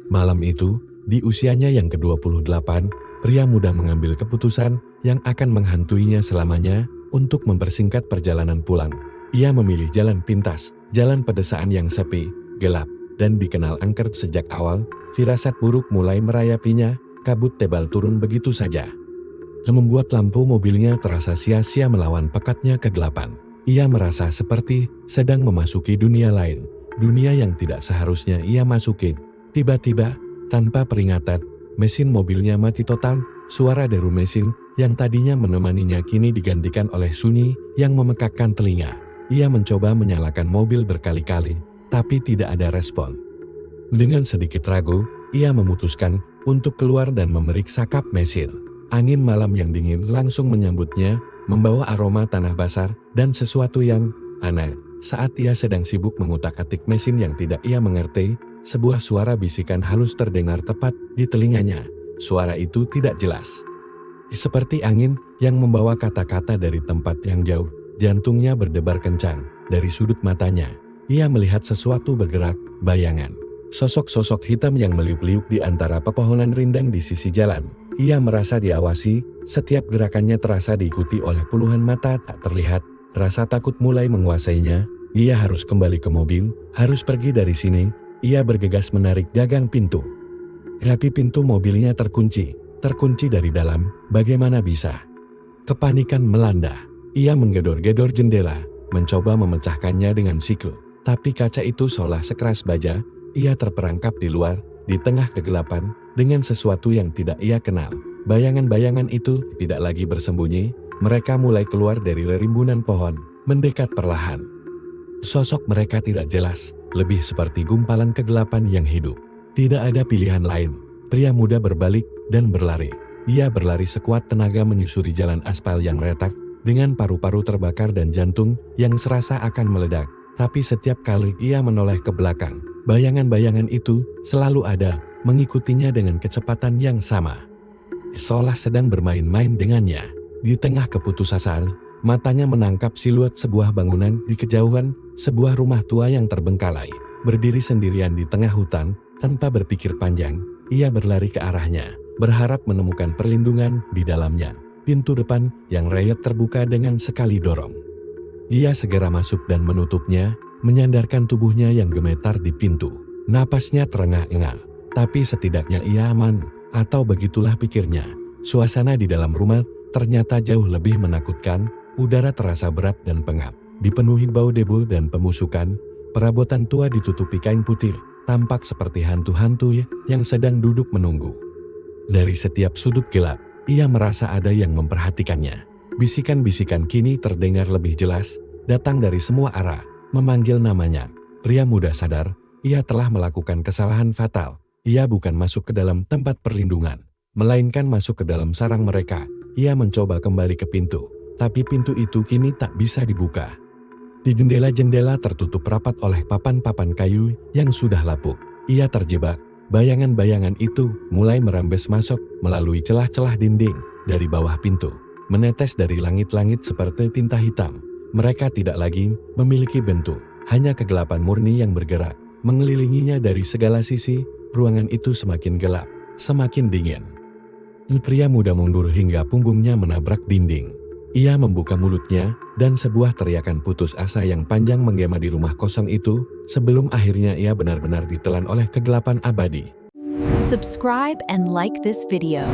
Malam itu, di usianya yang ke-28, pria muda mengambil keputusan yang akan menghantuinya selamanya untuk mempersingkat perjalanan pulang. Ia memilih jalan pintas, jalan pedesaan yang sepi, gelap, dan dikenal angker sejak awal. Firasat buruk mulai merayapinya, kabut tebal turun begitu saja. Membuat lampu mobilnya terasa sia-sia melawan pekatnya kegelapan. Ia merasa seperti sedang memasuki dunia lain, dunia yang tidak seharusnya ia masuki. Tiba-tiba, tanpa peringatan, mesin mobilnya mati total. Suara deru mesin yang tadinya menemaninya kini digantikan oleh sunyi yang memekakkan telinga. Ia mencoba menyalakan mobil berkali-kali, tapi tidak ada respon. Dengan sedikit ragu, ia memutuskan untuk keluar dan memeriksa kap mesin. Angin malam yang dingin langsung menyambutnya, membawa aroma tanah basah dan sesuatu yang aneh. Saat ia sedang sibuk mengutak-atik mesin yang tidak ia mengerti, sebuah suara bisikan halus terdengar tepat di telinganya. Suara itu tidak jelas, seperti angin yang membawa kata-kata dari tempat yang jauh. Jantungnya berdebar kencang. Dari sudut matanya, ia melihat sesuatu bergerak, bayangan. Sosok-sosok hitam yang meliuk-liuk di antara pepohonan rindang di sisi jalan. Ia merasa diawasi, setiap gerakannya terasa diikuti oleh puluhan mata tak terlihat. Rasa takut mulai menguasainya. Ia harus kembali ke mobil, harus pergi dari sini. Ia bergegas menarik gagang pintu. Tapi pintu mobilnya terkunci dari dalam. Bagaimana bisa? Kepanikan melanda. Ia menggedor-gedor jendela, mencoba memecahkannya dengan siku. Tapi kaca itu seolah sekeras baja. Ia terperangkap di luar, di tengah kegelapan, dengan sesuatu yang tidak ia kenal. Bayangan-bayangan itu tidak lagi bersembunyi, mereka mulai keluar dari rimbunan pohon, mendekat perlahan. Sosok mereka tidak jelas, lebih seperti gumpalan kegelapan yang hidup. Tidak ada pilihan lain, pria muda berbalik dan berlari. Ia berlari sekuat tenaga menyusuri jalan aspal yang retak, dengan paru-paru terbakar dan jantung yang serasa akan meledak. Tapi setiap kali ia menoleh ke belakang, bayangan-bayangan itu selalu ada, mengikutinya dengan kecepatan yang sama. Seolah sedang bermain-main dengannya. Di tengah keputusasaan, matanya menangkap siluet sebuah bangunan di kejauhan, sebuah rumah tua yang terbengkalai. Berdiri sendirian di tengah hutan, tanpa berpikir panjang, ia berlari ke arahnya, berharap menemukan perlindungan di dalamnya. Pintu depan yang reyet terbuka dengan sekali dorong. Ia segera masuk dan menutupnya, menyandarkan tubuhnya yang gemetar di pintu. Napasnya terengah-engah, tapi setidaknya ia aman, atau begitulah pikirnya. Suasana di dalam rumah ternyata jauh lebih menakutkan. Udara terasa berat dan pengap, dipenuhi bau debu dan pemusukan. Perabotan tua ditutupi kain putih, tampak seperti hantu-hantu yang sedang duduk menunggu. Dari setiap sudut gelap, ia merasa ada yang memperhatikannya. Bisikan-bisikan kini terdengar lebih jelas, datang dari semua arah, memanggil namanya. Pria muda sadar, ia telah melakukan kesalahan fatal. Ia bukan masuk ke dalam tempat perlindungan, melainkan masuk ke dalam sarang mereka. Ia mencoba kembali ke pintu, tapi pintu itu kini tak bisa dibuka. Di jendela-jendela tertutup rapat oleh papan-papan kayu yang sudah lapuk. Ia terjebak. Bayangan-bayangan itu mulai merembes masuk melalui celah-celah dinding dari bawah pintu, menetes dari langit-langit seperti tinta hitam. Mereka tidak lagi memiliki bentuk, hanya kegelapan murni yang bergerak, mengelilinginya dari segala sisi. Ruangan itu semakin gelap, semakin dingin. Pria muda mundur hingga punggungnya menabrak dinding. Ia membuka mulutnya, dan sebuah teriakan putus asa yang panjang menggema di rumah kosong itu, sebelum akhirnya ia benar-benar ditelan oleh kegelapan abadi. Subscribe and like this video.